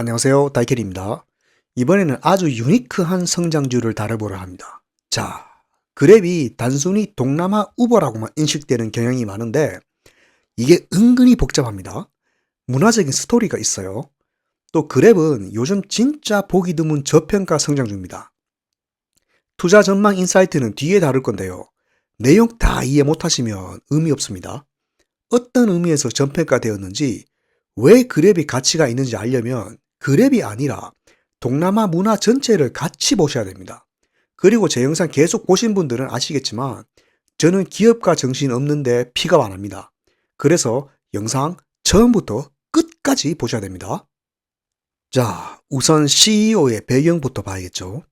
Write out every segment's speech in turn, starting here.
안녕하세요. 다이캐리입니다. 이번에는 아주 유니크한 성장주를 다뤄보려 합니다. 자, 그랩이 단순히 동남아 우버라고만 인식되는 경향이 많은데 이게 은근히 복잡합니다. 문화적인 스토리가 있어요. 또 그랩은 요즘 진짜 보기 드문 저평가 성장주입니다. 투자 전망 인사이트는 뒤에 다룰 건데요. 내용 다 이해 못하시면 의미 없습니다. 어떤 의미에서 저평가되었는지, 왜 그랩이 가치가 있는지 알려면 그랩이 아니라 동남아 문화 전체를 같이 보셔야 됩니다. 그리고 제 영상 계속 보신 분들은 아시겠지만 저는 기업가 정신 없는데 픽업 안 합니다. 그래서 영상 처음부터 끝까지 보셔야 됩니다. 자, 우선 CEO의 배경부터 봐야겠죠.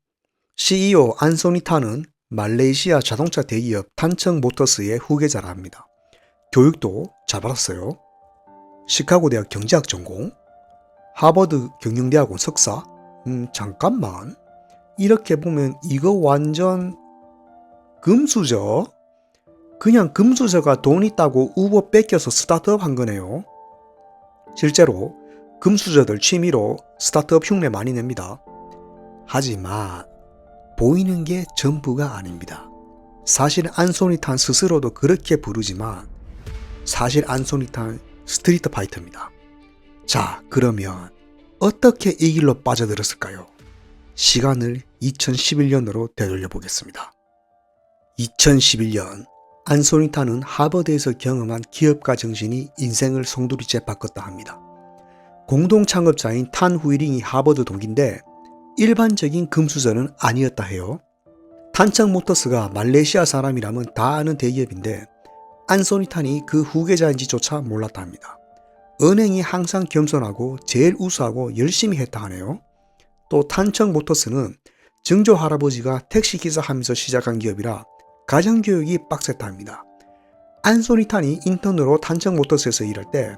CEO 안소니 탄은 말레이시아 자동차 대기업 탄청 모터스의 후계자라 합니다. 교육도 잘 받았어요. 시카고 대학 경제학 전공, 하버드 경영대학원 석사. 잠깐만. 이렇게 보면 이거 완전 금수저? 그냥 금수저가 돈 있다고 우버 뺏겨서 스타트업 한 거네요. 실제로 금수저들 취미로 스타트업 흉내 많이 냅니다. 하지만 보이는 게 전부가 아닙니다. 사실 안소니탄 스스로도 그렇게 부르지만 사실 안소니탄 스트리트 파이터입니다. 자, 그러면 어떻게 이 길로 빠져들었을까요? 시간을 2011년으로 되돌려 보겠습니다. 2011년 안소니탄은 하버드에서 경험한 기업가 정신이 인생을 송두리째 바꿨다 합니다. 공동 창업자인 탄 후이링이 하버드 동기인데 일반적인 금수저는 아니었다 해요. 탄청 모터스가 말레이시아 사람이라면 다 아는 대기업인데 안소니탄이 그 후계자인지조차 몰랐다 합니다. 은행이 항상 겸손하고 제일 우수하고 열심히 했다 하네요. 또 탄청 모터스는 증조 할아버지가 택시기사 하면서 시작한 기업이라 가정교육이 빡셌다 합니다. 안소니탄이 인턴으로 탄청 모터스에서 일할 때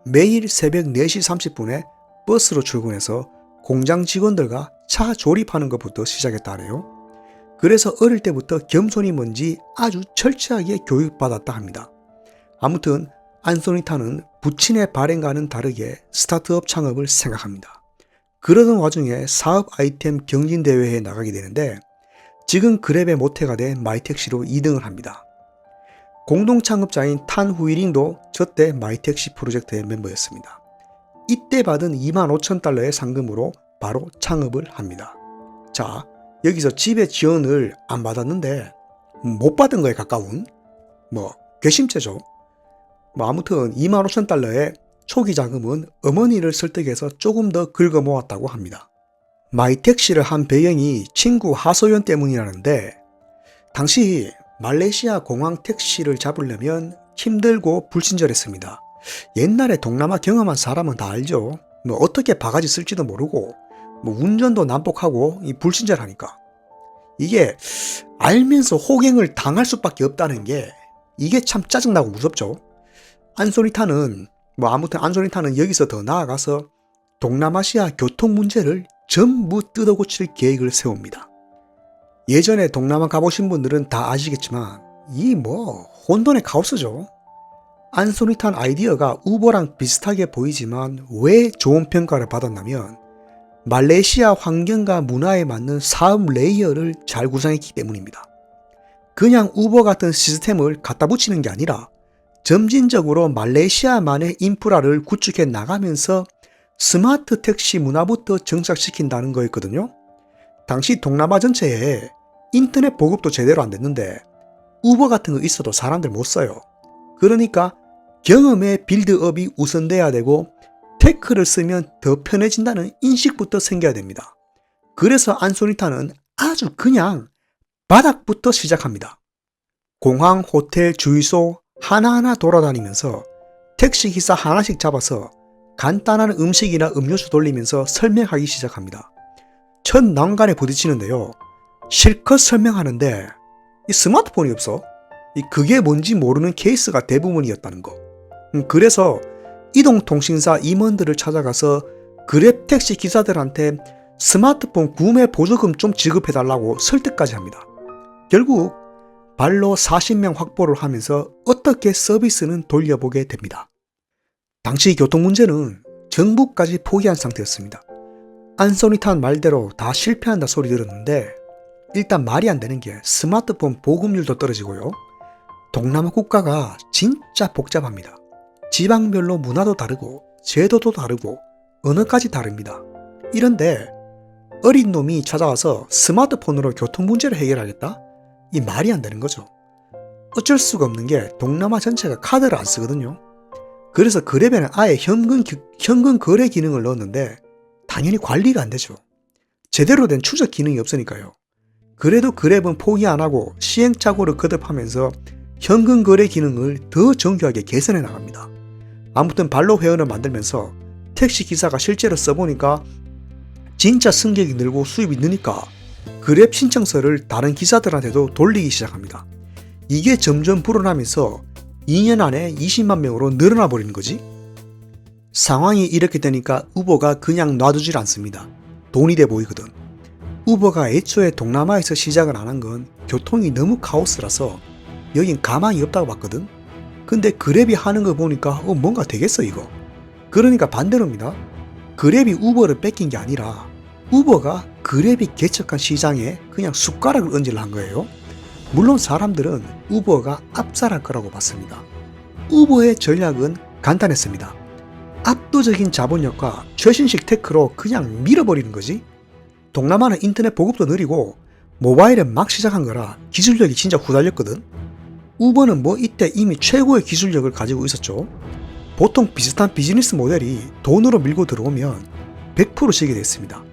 매일 새벽 4시 30분에 버스로 출근해서 공장 직원들과 차 조립하는 것부터 시작했다 하네요. 그래서 어릴 때부터 겸손이 뭔지 아주 철저하게 교육받았다 합니다. 아무튼 안소니탄은 부친의 발행과는 다르게 스타트업 창업을 생각합니다. 그러던 와중에 사업 아이템 경진대회에 나가게 되는데 지금 그랩의 모태가 된 마이택시로 2등을 합니다. 공동 창업자인 탄 후이링도 저때 마이택시 프로젝트의 멤버였습니다. 이때 받은 25,000달러의 상금으로 바로 창업을 합니다. 자, 여기서 집의 지원을 안 받았는데 못 받은 거에 가까운 괘씸죄죠. 아무튼 25,000달러의 초기 자금은 어머니를 설득해서 조금 더 긁어 모았다고 합니다. 마이택시를 한 배경이 친구 하소연 때문이라는데 당시 말레이시아 공항 택시를 잡으려면 힘들고 불친절했습니다. 옛날에 동남아 경험한 사람은 다 알죠. 어떻게 바가지 쓸지도 모르고 운전도 난폭하고 불친절하니까. 이게 알면서 호갱을 당할 수밖에 없다는 게 이게 참 짜증나고 무섭죠. 안소니탄은 안소니탄은 여기서 더 나아가서 동남아시아 교통 문제를 전부 뜯어고칠 계획을 세웁니다. 예전에 동남아 가보신 분들은 다 아시겠지만 혼돈의 카오스죠. 안소니탄 아이디어가 우버랑 비슷하게 보이지만 왜 좋은 평가를 받았냐면 말레이시아 환경과 문화에 맞는 사업 레이어를 잘 구상했기 때문입니다. 그냥 우버 같은 시스템을 갖다 붙이는 게 아니라 점진적으로 말레이시아만의 인프라를 구축해 나가면서 스마트 택시 문화부터 정착시킨다는 거였거든요. 당시 동남아 전체에 인터넷 보급도 제대로 안 됐는데 우버 같은 거 있어도 사람들 못 써요. 그러니까 경험의 빌드업이 우선돼야 되고 테크를 쓰면 더 편해진다는 인식부터 생겨야 됩니다. 그래서 안소니탄은 아주 그냥 바닥부터 시작합니다. 공항, 호텔, 주유소 하나하나 돌아다니면서 택시기사 하나씩 잡아서 간단한 음식이나 음료수 돌리면서 설명하기 시작합니다. 첫 난관에 부딪히는데요. 실컷 설명하는데 이 스마트폰이 없어. 그게 뭔지 모르는 케이스가 대부분이었다는 거. 그래서 이동통신사 임원들을 찾아가서 그랩 택시 기사들한테 스마트폰 구매 보조금 좀 지급해달라고 설득까지 합니다. 결국 발로 40명 확보를 하면서 어떻게 서비스는 돌려보게 됩니다. 당시 교통 문제는 정부까지 포기한 상태였습니다. 안소니탄 말대로 다 실패한다 소리 들었는데 일단 말이 안 되는 게 스마트폰 보급률도 떨어지고요. 동남아 국가가 진짜 복잡합니다. 지방별로 문화도 다르고 제도도 다르고 언어까지 다릅니다. 이런데 어린 놈이 찾아와서 스마트폰으로 교통 문제를 해결하겠다? 이 말이 안 되는 거죠. 어쩔 수가 없는 게 동남아 전체가 카드를 안 쓰거든요. 그래서 그랩에는 아예 현금 거래 기능을 넣었는데 당연히 관리가 안 되죠. 제대로 된 추적 기능이 없으니까요. 그래도 그랩은 포기 안 하고 시행착오를 거듭하면서 현금 거래 기능을 더 정교하게 개선해 나갑니다. 아무튼 발로 회원을 만들면서 택시 기사가 실제로 써보니까 진짜 승객이 늘고 수입이 느니까 그랩 신청서를 다른 기사들한테도 돌리기 시작합니다. 이게 점점 불어나면서 2년 안에 20만 명으로 늘어나 버리는 거지. 상황이 이렇게 되니까 우버가 그냥 놔두질 않습니다. 돈이 돼 보이거든. 우버가 애초에 동남아에서 시작을 안 한 건 교통이 너무 카오스라서 여긴 가망이 없다고 봤거든. 근데 그랩이 하는 거 보니까 뭔가 되겠어 이거. 그러니까 반대로입니다. 그랩이 우버를 뺏긴 게 아니라 우버가 그랩이 개척한 시장에 그냥 숟가락을 얹으려 한 거예요. 물론 사람들은 우버가 압살할 거라고 봤습니다. 우버의 전략은 간단했습니다. 압도적인 자본력과 최신식 테크로 그냥 밀어버리는 거지. 동남아는 인터넷 보급도 느리고 모바일은 막 시작한 거라 기술력이 진짜 후달렸거든. 우버는 이때 이미 최고의 기술력을 가지고 있었죠. 보통 비슷한 비즈니스 모델이 돈으로 밀고 들어오면 100% 지게 됐습니다.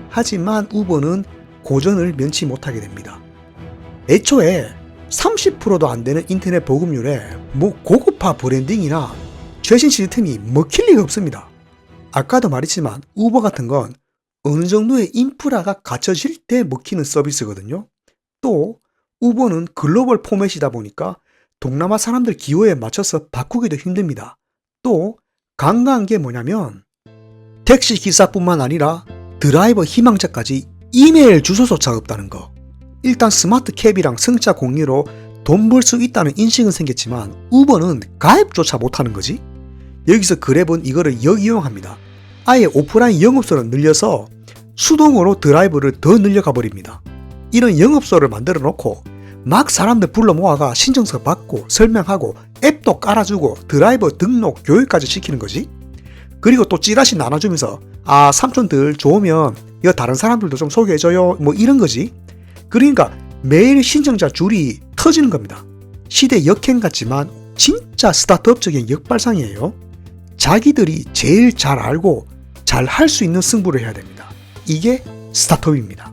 하지만 우버는 고전을 면치 못하게 됩니다. 애초에 30%도 안 되는 인터넷 보급률에 고급화 브랜딩이나 최신 시스템이 먹힐 리가 없습니다. 아까도 말했지만 우버 같은 건 어느 정도의 인프라가 갖춰질 때 먹히는 서비스거든요. 또 우버는 글로벌 포맷이다 보니까 동남아 사람들 기호에 맞춰서 바꾸기도 힘듭니다. 또 간과한 게 뭐냐면 택시 기사뿐만 아니라 드라이버 희망자까지 이메일 주소조차 없다는 거. 일단 스마트 캡이랑 승차 공유로 돈 벌 수 있다는 인식은 생겼지만 우버는 가입조차 못하는 거지. 여기서 그랩은 이거를 역이용합니다. 아예 오프라인 영업소를 늘려서 수동으로 드라이브를 더 늘려가 버립니다. 이런 영업소를 만들어 놓고 막 사람들 불러 모아가 신청서 받고 설명하고 앱도 깔아주고 드라이버 등록 교육까지 시키는 거지. 그리고 또 찌라시 나눠주면서 삼촌들 좋으면 이거 다른 사람들도 좀 소개해줘요 이런 거지. 그러니까 매일 신청자 줄이 터지는 겁니다. 시대 역행 같지만 진짜 스타트업적인 역발상이에요. 자기들이 제일 잘 알고 잘 할 수 있는 승부를 해야 됩니다. 이게 스타트업입니다.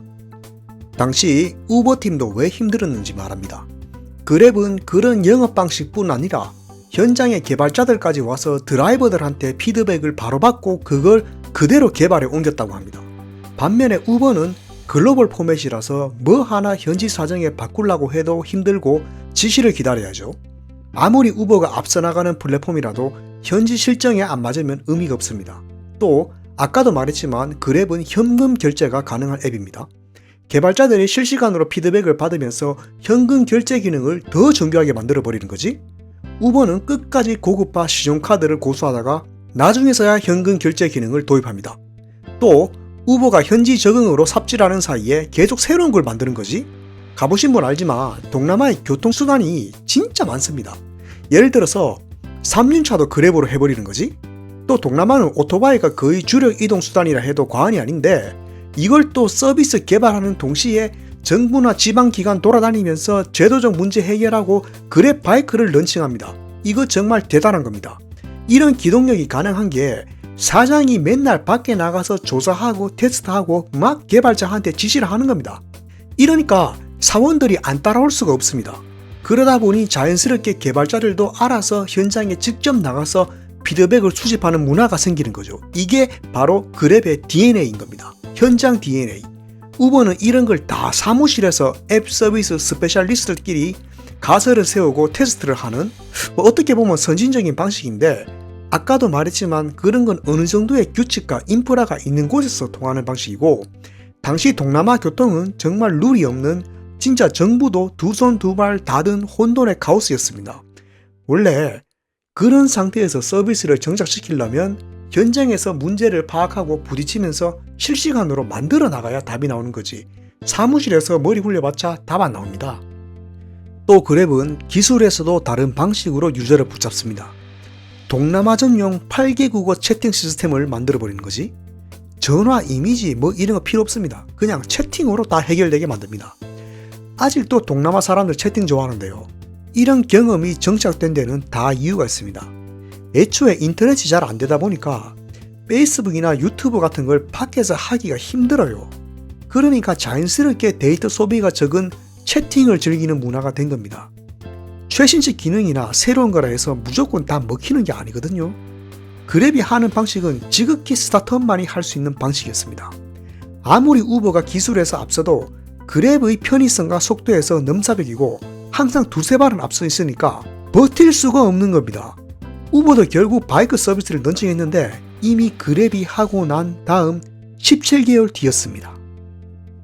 당시 우버팀도 왜 힘들었는지 말합니다. 그랩은 그런 영업 방식뿐 아니라 현장의 개발자들까지 와서 드라이버들한테 피드백을 바로 받고 그걸 그대로 개발에 옮겼다고 합니다. 반면에 우버는 글로벌 포맷이라서 하나 현지 사정에 바꾸려고 해도 힘들고 지시를 기다려야죠. 아무리 우버가 앞서 나가는 플랫폼이라도 현지 실정에 안 맞으면 의미가 없습니다. 또 아까도 말했지만 그랩은 현금 결제가 가능한 앱입니다. 개발자들이 실시간으로 피드백을 받으면서 현금 결제 기능을 더 정교하게 만들어버리는 거지. 우버는 끝까지 고급화 신용카드를 고수하다가 나중에서야 현금 결제 기능을 도입합니다. 또 우버가 현지 적응으로 삽질하는 사이에 계속 새로운 걸 만드는 거지. 가보신 분 알지만 동남아의 교통수단이 진짜 많습니다. 예를 들어서 3륜차도 그랩으로 해버리는 거지. 또 동남아는 오토바이가 거의 주력 이동수단이라 해도 과언이 아닌데 이걸 또 서비스 개발하는 동시에 정부나 지방기관 돌아다니면서 제도적 문제 해결하고 그랩 바이크를 런칭합니다. 이거 정말 대단한 겁니다. 이런 기동력이 가능한 게 사장이 맨날 밖에 나가서 조사하고 테스트하고 막 개발자한테 지시를 하는 겁니다. 이러니까 사원들이 안 따라올 수가 없습니다. 그러다 보니 자연스럽게 개발자들도 알아서 현장에 직접 나가서 피드백을 수집하는 문화가 생기는 거죠. 이게 바로 그랩의 DNA인 겁니다. 현장 DNA. 우버는 이런 걸 다 사무실에서 앱 서비스 스페셜리스트들끼리 가설을 세우고 테스트를 하는 어떻게 보면 선진적인 방식인데 아까도 말했지만 그런 건 어느 정도의 규칙과 인프라가 있는 곳에서 통하는 방식이고 당시 동남아 교통은 정말 룰이 없는 진짜 정부도 두 손 두 발 다 든 혼돈의 카오스였습니다. 원래 그런 상태에서 서비스를 정착시키려면 현장에서 문제를 파악하고 부딪히면서 실시간으로 만들어 나가야 답이 나오는 거지. 사무실에서 머리 굴려봤자 답 안 나옵니다. 또 그랩은 기술에서도 다른 방식으로 유저를 붙잡습니다. 동남아 전용 8개 국어 채팅 시스템을 만들어버리는 거지. 전화, 이미지 뭐 이런 거 필요 없습니다. 그냥 채팅으로 다 해결되게 만듭니다. 아직도 동남아 사람들 채팅 좋아하는데요. 이런 경험이 정착된 데는 다 이유가 있습니다. 애초에 인터넷이 잘 안 되다 보니까 페이스북이나 유튜브 같은 걸 밖에서 하기가 힘들어요. 그러니까 자연스럽게 데이터 소비가 적은 채팅을 즐기는 문화가 된 겁니다. 최신식 기능이나 새로운 거라 해서 무조건 다 먹히는 게 아니거든요. 그랩이 하는 방식은 지극히 스타트업만이 할 수 있는 방식이었습니다. 아무리 우버가 기술에서 앞서도 그랩의 편의성과 속도에서 넘사벽이고 항상 두세 발은 앞서 있으니까 버틸 수가 없는 겁니다. 우버도 결국 바이크 서비스를 런칭했는데 이미 그랩이 하고 난 다음 17개월 뒤였습니다.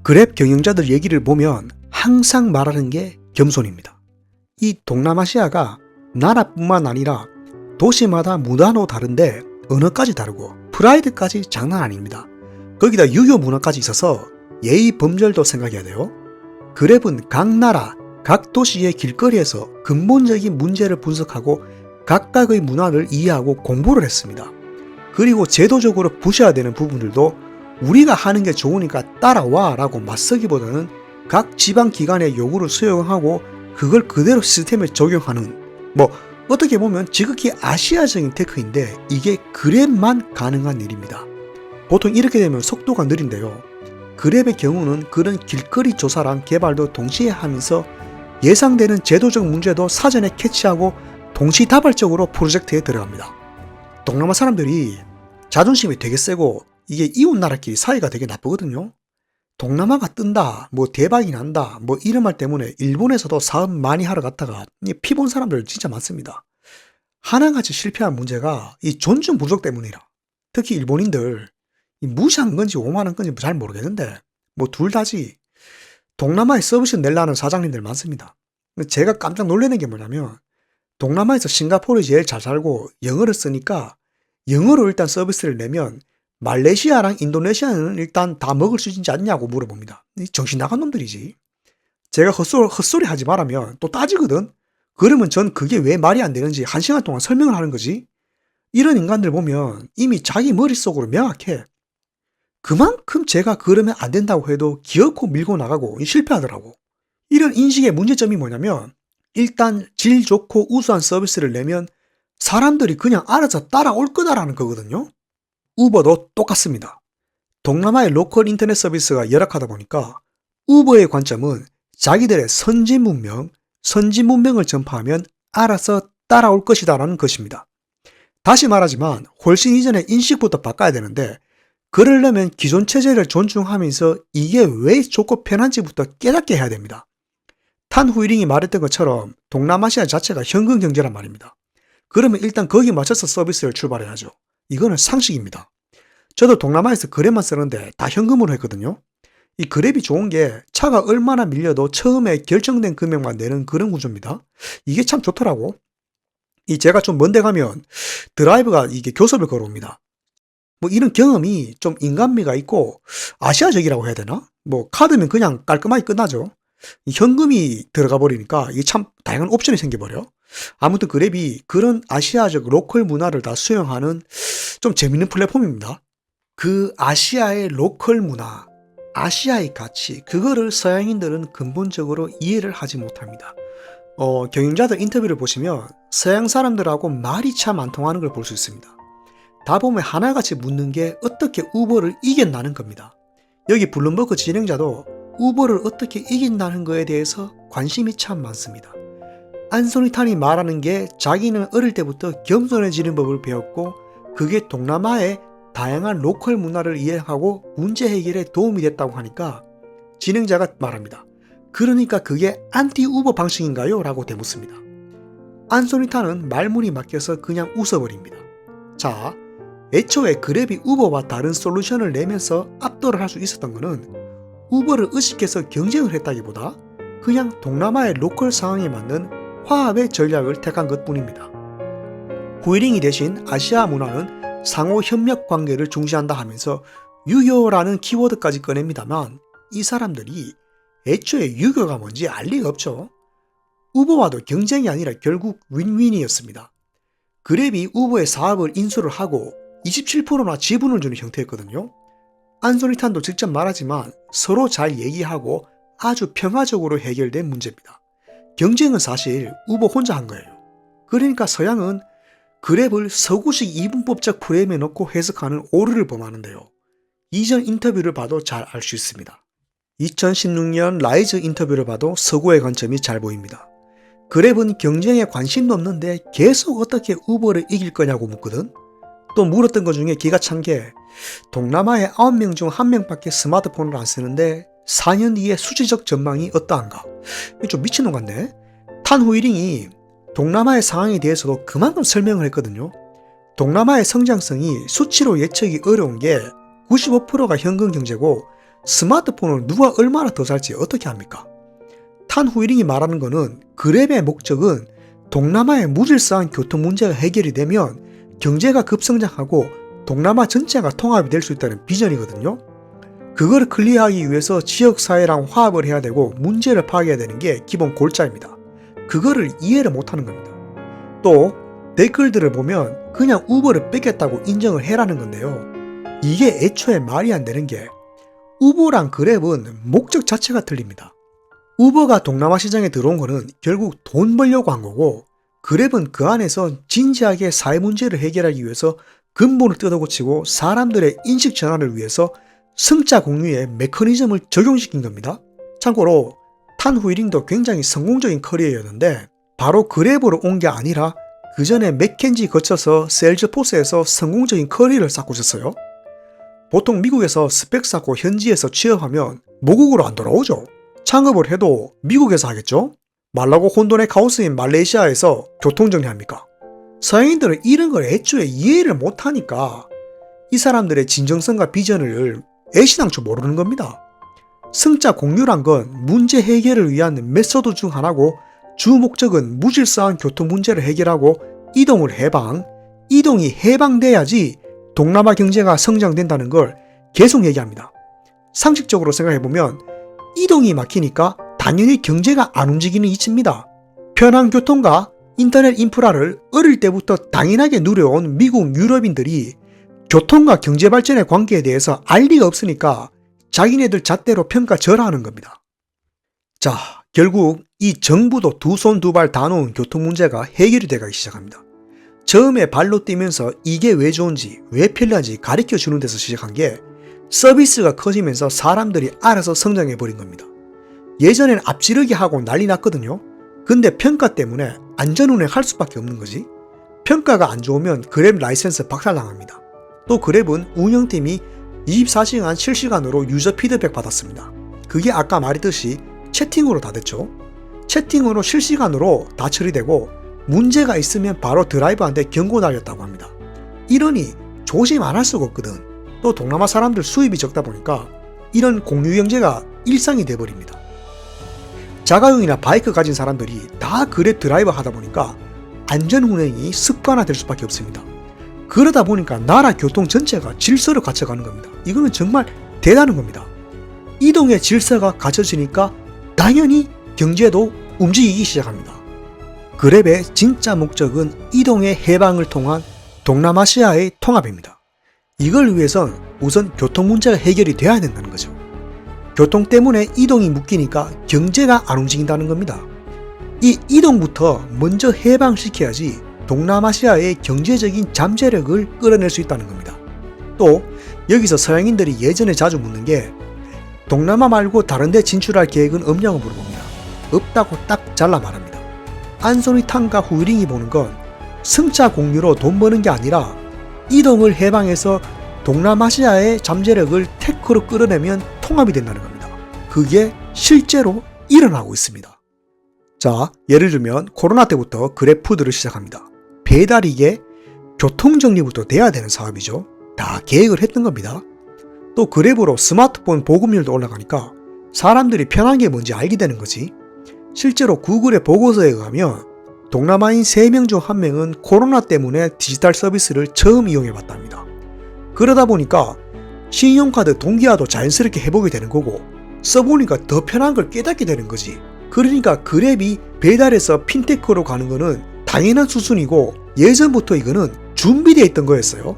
그랩 경영자들 얘기를 보면 항상 말하는 게 겸손입니다. 이 동남아시아가 나라뿐만 아니라 도시마다 문화도 다른데 언어까지 다르고 프라이드까지 장난 아닙니다. 거기다 유교 문화까지 있어서 예의 범절도 생각해야 돼요. 그랩은 각 나라, 각 도시의 길거리에서 근본적인 문제를 분석하고 각각의 문화를 이해하고 공부를 했습니다. 그리고 제도적으로 부셔야 되는 부분들도 우리가 하는 게 좋으니까 따라와 라고 맞서기보다는 각 지방기관의 요구를 수용하고 그걸 그대로 시스템에 적용하는, 어떻게 보면 지극히 아시아적인 테크인데 이게 그랩만 가능한 일입니다. 보통 이렇게 되면 속도가 느린데요. 그랩의 경우는 그런 길거리 조사랑 개발도 동시에 하면서 예상되는 제도적 문제도 사전에 캐치하고 동시다발적으로 프로젝트에 들어갑니다. 동남아 사람들이 자존심이 되게 세고 이게 이웃나라끼리 사이가 되게 나쁘거든요. 동남아가 뜬다, 대박이 난다, 이런 말 때문에 일본에서도 사업 많이 하러 갔다가 피 본 사람들 진짜 많습니다. 하나같이 실패한 문제가 이 존중 부족 때문이라. 특히 일본인들 무시한 건지 오만한 건지 잘 모르겠는데 둘 다지. 동남아에 서비스 내려는 사장님들 많습니다. 제가 깜짝 놀라는 게 뭐냐면 동남아에서 싱가포르이 제일 잘 살고 영어를 쓰니까 영어로 일단 서비스를 내면 말레이시아랑 인도네시아는 일단 다 먹을 수 있지 않냐고 물어봅니다. 정신 나간 놈들이지. 제가 헛소리 하지 말라면 또 따지거든. 그러면 전 그게 왜 말이 안 되는지 1시간 동안 설명을 하는 거지. 이런 인간들 보면 이미 자기 머릿속으로 명확해. 그만큼 제가 그러면 안 된다고 해도 기어코 밀고 나가고 실패하더라고. 이런 인식의 문제점이 뭐냐면 일단 질 좋고 우수한 서비스를 내면 사람들이 그냥 알아서 따라올 거다라는 거거든요. 우버도 똑같습니다. 동남아의 로컬 인터넷 서비스가 열악하다 보니까 우버의 관점은 자기들의 선진 문명을 전파하면 알아서 따라올 것이다 라는 것입니다. 다시 말하지만 훨씬 이전에 인식부터 바꿔야 되는데 그러려면 기존 체제를 존중하면서 이게 왜 좋고 편한지부터 깨닫게 해야 됩니다. 탄 후이링이 말했던 것처럼 동남아시아 자체가 현금 경제란 말입니다. 그러면 일단 거기에 맞춰서 서비스를 출발해야죠. 이거는 상식입니다. 저도 동남아에서 그랩만 쓰는데 다 현금으로 했거든요. 이 그랩이 좋은 게 차가 얼마나 밀려도 처음에 결정된 금액만 내는 그런 구조입니다. 이게 참 좋더라고. 제가 좀 먼데 가면 드라이버가 이게 교섭을 걸어옵니다. 이런 경험이 좀 인간미가 있고 아시아적이라고 해야 되나? 카드면 그냥 깔끔하게 끝나죠. 현금이 들어가 버리니까 이게 참 다양한 옵션이 생겨버려. 아무튼 그랩이 그런 아시아적 로컬 문화를 다 수용하는 좀 재밌는 플랫폼입니다. 그 아시아의 로컬 문화, 아시아의 가치, 그거를 서양인들은 근본적으로 이해를 하지 못합니다. 경영자들 인터뷰를 보시면 서양 사람들하고 말이 참 안 통하는 걸 볼 수 있습니다. 다 보면 하나같이 묻는 게 어떻게 우버를 이겼나는 겁니다. 여기 블룸버그 진행자도 우버를 어떻게 이긴다는 거에 대해서 관심이 참 많습니다. 안소니 탄이 말하는 게 자기는 어릴 때부터 겸손해지는 법을 배웠고 그게 동남아의 다양한 로컬 문화를 이해하고 문제 해결에 도움이 됐다고 하니까 진행자가 말합니다. 그러니까 그게 안티 우버 방식인가요? 라고 되묻습니다. 안소니 탄은 말문이 막혀서 그냥 웃어버립니다. 자, 애초에 그랩이 우버와 다른 솔루션을 내면서 압도를 할 수 있었던 것은 우버를 의식해서 경쟁을 했다기보다 그냥 동남아의 로컬 상황에 맞는 화합의 전략을 택한 것 뿐입니다. 후이링이 대신 아시아 문화는 상호 협력 관계를 중시한다 하면서 유교라는 키워드까지 꺼냅니다만 이 사람들이 애초에 유교가 뭔지 알 리가 없죠. 우버와도 경쟁이 아니라 결국 윈윈이었습니다. 그랩이 우버의 사업을 인수를 하고 27%나 지분을 주는 형태였거든요. 안소니 탄도 직접 말하지만 서로 잘 얘기하고 아주 평화적으로 해결된 문제입니다. 경쟁은 사실 우버 혼자 한 거예요. 그러니까 서양은 그랩을 서구식 이분법적 프레임에 넣고 해석하는 오류를 범하는데요. 이전 인터뷰를 봐도 잘 알 수 있습니다. 2016년 라이즈 인터뷰를 봐도 서구의 관점이 잘 보입니다. 그랩은 경쟁에 관심도 없는데 계속 어떻게 우버를 이길 거냐고 묻거든. 또 물었던 것 중에 기가 찬 게 동남아의 9명 중 1명밖에 스마트폰을 안 쓰는데 4년 뒤에 수치적 전망이 어떠한가. 좀 미친놈 같네. 탄 후이링이 동남아의 상황에 대해서도 그만큼 설명을 했거든요. 동남아의 성장성이 수치로 예측이 어려운 게 95%가 현금 경제고 스마트폰을 누가 얼마나 더 살지 어떻게 합니까? 탄 후이링이 말하는 거는 그랩의 목적은 동남아의 무질서한 교통 문제가 해결이 되면 경제가 급성장하고 동남아 전체가 통합이 될 수 있다는 비전이거든요. 그걸 클리어하기 위해서 지역사회랑 화합을 해야 되고 문제를 파악해야 되는 게 기본 골자입니다. 그거를 이해를 못하는 겁니다. 또 댓글들을 보면 그냥 우버를 뺏겠다고 인정을 해라는 건데요. 이게 애초에 말이 안 되는 게 우버랑 그랩은 목적 자체가 틀립니다. 우버가 동남아 시장에 들어온 거는 결국 돈 벌려고 한 거고 그랩은 그 안에서 진지하게 사회 문제를 해결하기 위해서 근본을 뜯어고치고 사람들의 인식 전환을 위해서 승자 공유의 메커니즘을 적용시킨 겁니다. 참고로 탄 후이링도 굉장히 성공적인 커리어였는데 바로 그랩으로 온 게 아니라 그 전에 맥켄지 거쳐서 셀즈포스에서 성공적인 커리어를 쌓고 있었어요. 보통 미국에서 스펙 쌓고 현지에서 취업하면 모국으로 안 돌아오죠. 창업을 해도 미국에서 하겠죠. 말라고 혼돈의 카오스인 말레이시아에서 교통정리합니까? 서양인들은 이런 걸 애초에 이해를 못하니까 이 사람들의 진정성과 비전을 애시당초 모르는 겁니다. 승자 공유란 건 문제 해결을 위한 메소드 중 하나고 주 목적은 무질서한 교통 문제를 해결하고 이동을 이동이 해방돼야지 동남아 경제가 성장된다는 걸 계속 얘기합니다. 상식적으로 생각해보면 이동이 막히니까 당연히 경제가 안 움직이는 이치입니다. 편한 교통과 인터넷 인프라를 어릴 때부터 당연하게 누려온 미국 유럽인들이 교통과 경제 발전의 관계에 대해서 알 리가 없으니까 자기네들 잣대로 평가절하하는 겁니다. 자, 결국 이 정부도 두 손 두 발 다 놓은 교통 문제가 해결이 돼가기 시작합니다. 처음에 발로 뛰면서 이게 왜 좋은지 왜 편리한지 가르쳐 주는 데서 시작한 게 서비스가 커지면서 사람들이 알아서 성장해버린 겁니다. 예전엔 앞지르기 하고 난리 났거든요. 근데 평가 때문에 안전운행 할 수밖에 없는 거지. 평가가 안 좋으면 그랩 라이센스 박살당합니다. 또 그랩은 운영팀이 24시간 실시간으로 유저 피드백 받았습니다. 그게 아까 말했듯이 채팅으로 다 됐죠. 채팅으로 실시간으로 다 처리되고 문제가 있으면 바로 드라이버한테 경고 날렸다고 합니다. 이러니 조심 안 할 수가 없거든. 또 동남아 사람들 수입이 적다 보니까 이런 공유 경제가 일상이 돼버립니다. 자가용이나 바이크 가진 사람들이 다 그랩 드라이버 하다 보니까 안전운행이 습관화될 수밖에 없습니다. 그러다 보니까 나라 교통 전체가 질서를 갖춰가는 겁니다. 이거는 정말 대단한 겁니다. 이동의 질서가 갖춰지니까 당연히 경제도 움직이기 시작합니다. 그랩의 진짜 목적은 이동의 해방을 통한 동남아시아의 통합입니다. 이걸 위해선 우선 교통 문제가 해결이 돼야 된다는 거죠. 교통 때문에 이동이 묶이니까 경제가 안 움직인다는 겁니다. 이 이동부터 먼저 해방시켜야지 동남아시아의 경제적인 잠재력을 끌어낼 수 있다는 겁니다. 또 여기서 서양인들이 예전에 자주 묻는 게 동남아 말고 다른 데 진출할 계획은 없냐고 물어봅니다. 없다고 딱 잘라 말합니다. 안소니 탄과 후이링이 보는 건 승차 공유로 돈 버는 게 아니라 이동을 해방해서 동남아시아의 잠재력을 테크로 끌어내면 통합이 된다는 겁니다. 그게 실제로 일어나고 있습니다. 자, 예를 들면 코로나 때부터 그랩푸드를 시작합니다. 배달이게 교통정리부터 돼야 되는 사업이죠. 다 계획을 했던 겁니다. 또 그랩으로 스마트폰 보급률도 올라가니까 사람들이 편한 게 뭔지 알게 되는 거지. 실제로 구글의 보고서에 의하면 동남아인 3명 중 1명은 코로나 때문에 디지털 서비스를 처음 이용해 봤답니다. 그러다 보니까 신용카드 동기화도 자연스럽게 해보게 되는 거고 써보니까 더 편한 걸 깨닫게 되는 거지. 그러니까 그랩이 배달에서 핀테크로 가는 거는 당연한 수순이고 예전부터 이거는 준비되어 있던 거였어요.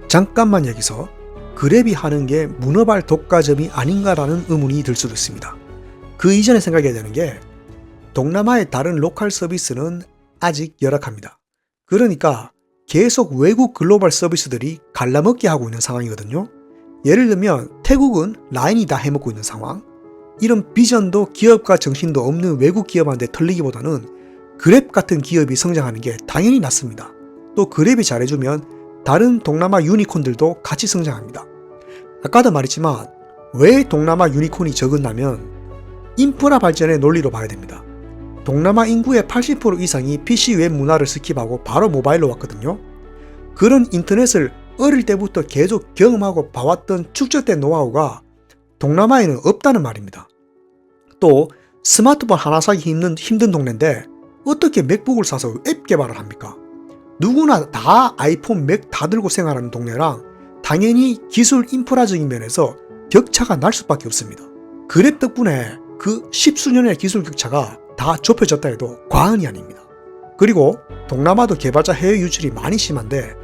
잠깐만 여기서 그랩이 하는 게 문어발 독과점이 아닌가라는 의문이 들 수도 있습니다. 그 이전에 생각해야 되는 게 동남아의 다른 로컬 서비스는 아직 열악합니다. 그러니까 계속 외국 글로벌 서비스들이 갈라먹기 하고 있는 상황이거든요. 예를 들면 태국은 라인이 다 해먹고 있는 상황. 이런 비전도 기업가 정신도 없는 외국 기업한테 털리기보다는 그랩 같은 기업이 성장하는 게 당연히 낫습니다. 또 그랩이 잘해주면 다른 동남아 유니콘들도 같이 성장합니다. 아까도 말했지만 왜 동남아 유니콘이 적었냐면 인프라 발전의 논리로 봐야 됩니다. 동남아 인구의 80% 이상이 PC 웹 문화를 스킵하고 바로 모바일로 왔거든요. 그런 인터넷을 어릴 때부터 계속 경험하고 봐왔던 축적된 노하우가 동남아에는 없다는 말입니다. 또 스마트폰 하나 사기 힘든 동네인데 어떻게 맥북을 사서 앱 개발을 합니까? 누구나 다 아이폰, 맥 다 들고 생활하는 동네랑 당연히 기술 인프라적인 면에서 격차가 날 수밖에 없습니다. 그랩 덕분에 그 십수년의 기술 격차가 다 좁혀졌다 해도 과언이 아닙니다. 그리고 동남아도 개발자 해외 유출이 많이 심한데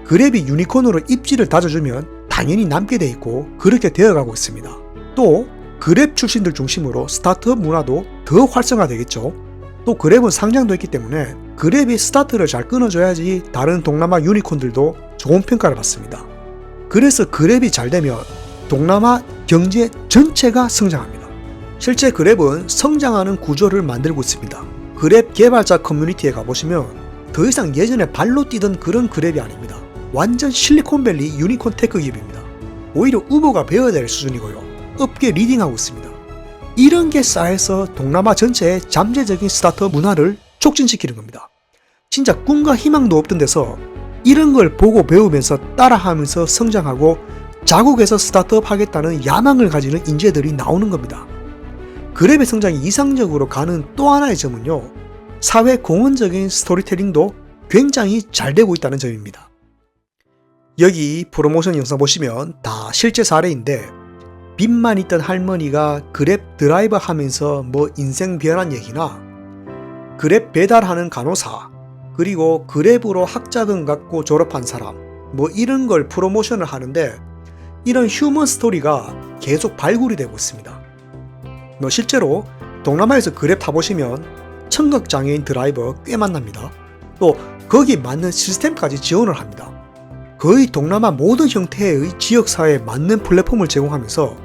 그랩이 유니콘으로 입지를 다져주면 당연히 남게 돼 있고 그렇게 되어가고 있습니다. 또 그랩 출신들 중심으로 스타트업 문화도 더 활성화되겠죠. 또 그랩은 상장도 했기 때문에 그랩이 스타트를 잘 끊어줘야지 다른 동남아 유니콘들도 좋은 평가를 받습니다. 그래서 그랩이 잘 되면 동남아 경제 전체가 성장합니다. 실제 그랩은 성장하는 구조를 만들고 있습니다. 그랩 개발자 커뮤니티에 가보시면 더 이상 예전에 발로 뛰던 그런 그랩이 아닙니다. 완전 실리콘밸리 유니콘 테크 기업입니다. 오히려 우버가 배워야 될 수준이고요. 업계 리딩하고 있습니다. 이런 게 쌓여서 동남아 전체의 잠재적인 스타트업 문화를 촉진시키는 겁니다. 진짜 꿈과 희망도 없던 데서 이런 걸 보고 배우면서 따라하면서 성장하고 자국에서 스타트업 하겠다는 야망을 가지는 인재들이 나오는 겁니다. 그랩의 성장이 이상적으로 가는 또 하나의 점은요, 사회 공헌적인 스토리텔링도 굉장히 잘 되고 있다는 점입니다. 여기 프로모션 영상 보시면 다 실제 사례인데 빚만 있던 할머니가 그랩 드라이버 하면서 뭐 인생 변한 얘기나 그랩 배달하는 간호사 그리고 그랩으로 학자금 갖고 졸업한 사람 뭐 이런 걸 프로모션을 하는데 이런 휴먼 스토리가 계속 발굴이 되고 있습니다. 뭐 실제로 동남아에서 그랩 타보시면 청각장애인 드라이버 꽤 만납니다. 또 거기 맞는 시스템까지 지원을 합니다. 거의 동남아 모든 형태의 지역사회에 맞는 플랫폼을 제공하면서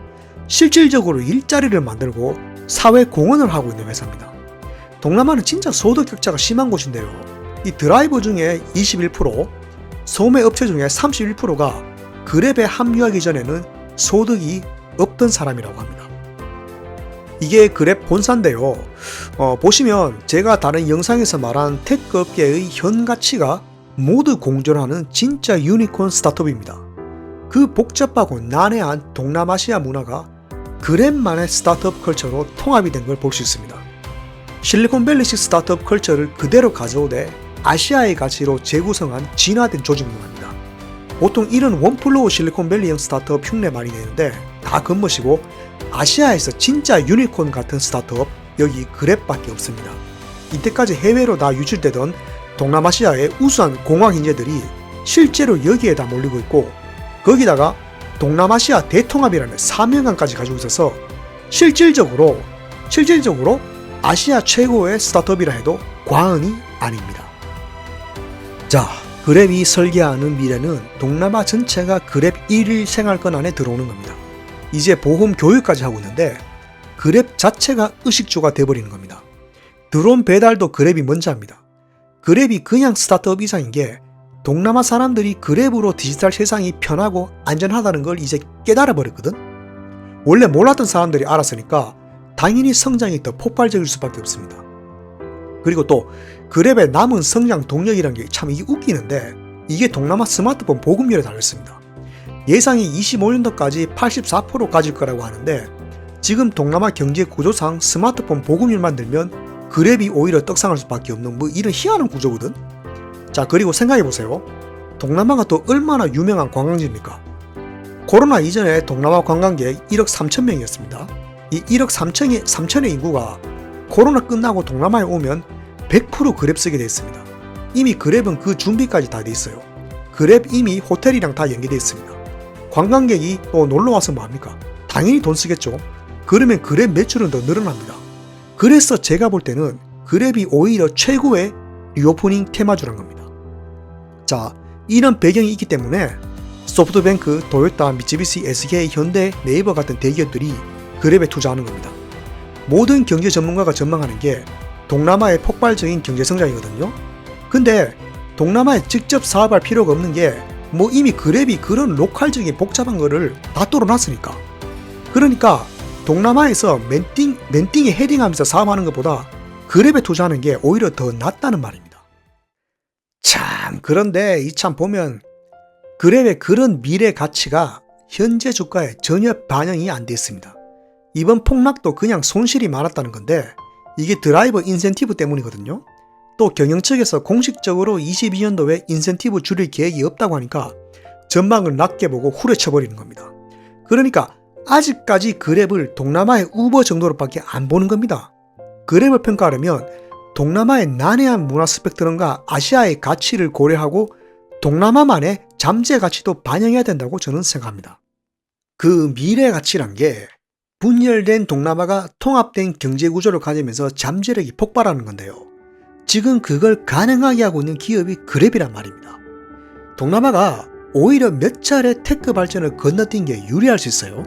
실질적으로 일자리를 만들고 사회 공헌을 하고 있는 회사입니다. 동남아는 진짜 소득 격차가 심한 곳인데요. 이 드라이버 중에 21%, 소매 업체 중에 31%가 그랩에 합류하기 전에는 소득이 없던 사람이라고 합니다. 이게 그랩 본사인데요. 보시면 제가 다른 영상에서 말한 테크 업계의 현 가치가 모두 공존하는 진짜 유니콘 스타트업입니다. 그 복잡하고 난해한 동남아시아 문화가 그랩만의 스타트업 컬처로 통합이 된 걸 볼 수 있습니다. 실리콘밸리식 스타트업 컬처를 그대로 가져오되 아시아의 가치로 재구성한 진화된 조직 문화입니다. 보통 이런 원플로우 실리콘밸리형 스타트업 흉내 많이 내는데 다 겉멋이고 아시아에서 진짜 유니콘 같은 스타트업 여기 그랩밖에 없습니다. 이때까지 해외로 다 유출되던 동남아시아의 우수한 공학 인재들이 실제로 여기에 다 몰리고 있고 거기다가 동남아시아 대통합이라는 사명감까지 가지고 있어서 실질적으로 아시아 최고의 스타트업이라 해도 과언이 아닙니다. 자, 그랩이 설계하는 미래는 동남아 전체가 그랩 1일 생활권 안에 들어오는 겁니다. 이제 보험 교육까지 하고 있는데 그랩 자체가 의식주가 돼버리는 겁니다. 드론 배달도 그랩이 먼저 합니다. 그랩이 그냥 스타트업 이상인 게 동남아 사람들이 그랩으로 디지털 세상이 편하고 안전하다는 걸 이제 깨달아 버렸거든. 원래 몰랐던 사람들이 알았으니까 당연히 성장이 더 폭발적일 수밖에 없습니다. 그리고 또 그랩의 남은 성장 동력이란 게 참 이게 웃기는데 이게 동남아 스마트폰 보급률에 달렸습니다. 예상이 25년도까지 84% 가질 거라고 하는데 지금 동남아 경제 구조상 스마트폰 보급률만 들면 그랩이 오히려 떡상할 수밖에 없는 뭐 이런 희한한 구조거든. 자, 그리고 생각해보세요. 동남아가 또 얼마나 유명한 관광지입니까? 코로나 이전에 동남아 관광객 1억 3천 명이었습니다. 이 1억 3천의 인구가 코로나 끝나고 동남아에 오면 100% 그랩 쓰게 돼 있습니다. 이미 그랩은 그 준비까지 다 돼 있어요. 그랩 이미 호텔이랑 다 연계돼 있습니다. 관광객이 또 놀러와서 뭐합니까? 당연히 돈 쓰겠죠. 그러면 그랩 매출은 더 늘어납니다. 그래서 제가 볼 때는 그랩이 오히려 최고의 리오프닝 테마주란 겁니다. 자, 이런 배경이 있기 때문에 소프트뱅크, 도요타, 미쓰비시, SK, 현대, 네이버 같은 대기업들이 그랩에 투자하는 겁니다. 모든 경제 전문가가 전망하는 게 동남아의 폭발적인 경제 성장이거든요. 근데 동남아에 직접 사업할 필요가 없는 게 뭐 이미 그랩이 그런 로컬적인 복잡한 거를 다 뚫어놨으니까. 그러니까 동남아에서 멘팅에 헤딩하면서 사업하는 것보다 그랩에 투자하는 게 오히려 더 낫다는 말입니다. 참, 그런데 이참 보면 그랩의 그런 미래 가치가 현재 주가에 전혀 반영이 안 돼 있습니다. 이번 폭락도 그냥 손실이 많았다는 건데 이게 드라이버 인센티브 때문이거든요. 또 경영 측에서 공식적으로 22년도에 인센티브 줄일 계획이 없다고 하니까 전망을 낮게 보고 후려쳐버리는 겁니다. 그러니까 아직까지 그랩을 동남아의 우버 정도로밖에 안 보는 겁니다. 그랩을 평가하려면 동남아의 난해한 문화 스펙트럼과 아시아의 가치를 고려하고 동남아만의 잠재 가치도 반영해야 된다고 저는 생각합니다. 그 미래 가치란 게 분열된 동남아가 통합된 경제 구조를 가지면서 잠재력이 폭발하는 건데요. 지금 그걸 가능하게 하고 있는 기업이 그랩이란 말입니다. 동남아가 오히려 몇 차례 테크 발전을 건너뛴 게 유리할 수 있어요.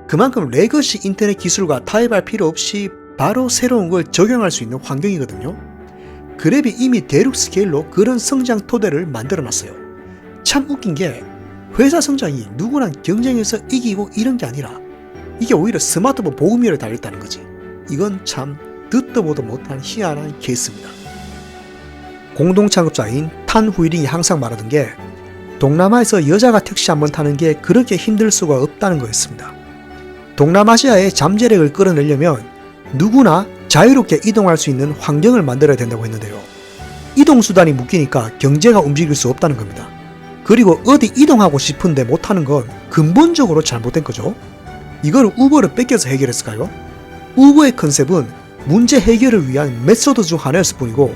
그만큼 레거시 인터넷 기술과 타협할 필요 없이 바로 새로운 걸 적용할 수 있는 환경이거든요. 그랩이 이미 대륙 스케일로 그런 성장 토대를 만들어놨어요. 참 웃긴 게 회사 성장이 누구랑 경쟁해서 이기고 이런 게 아니라 이게 오히려 스마트폰 보급률에 달렸다는 거지. 이건 참 듣도 보도 못한 희한한 케이스입니다. 공동창업자인 탄 후이링이 항상 말하던 게 동남아에서 여자가 택시 한번 타는 게 그렇게 힘들 수가 없다는 거였습니다. 동남아시아의 잠재력을 끌어내려면 누구나 자유롭게 이동할 수 있는 환경을 만들어야 된다고 했는데요. 이동수단이 묶이니까 경제가 움직일 수 없다는 겁니다. 그리고 어디 이동하고 싶은데 못하는 건 근본적으로 잘못된 거죠. 이걸 우버를 뺏겨서 해결했을까요? 우버의 컨셉은 문제 해결을 위한 메소드 중 하나였을 뿐이고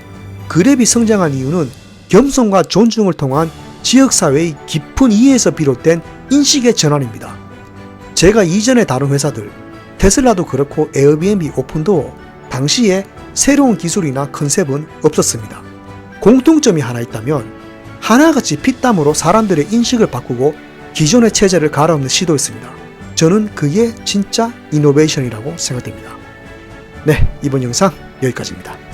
그랩이 성장한 이유는 겸손과 존중을 통한 지역사회의 깊은 이해에서 비롯된 인식의 전환입니다. 제가 이전에 다룬 회사들, 테슬라도 그렇고 에어비앤비 오픈도 당시에 새로운 기술이나 컨셉은 없었습니다. 공통점이 하나 있다면 하나같이 피땀으로 사람들의 인식을 바꾸고 기존의 체제를 갈아엎는 시도였습니다. 저는 그게 진짜 이노베이션이라고 생각됩니다. 네, 이번 영상 여기까지입니다.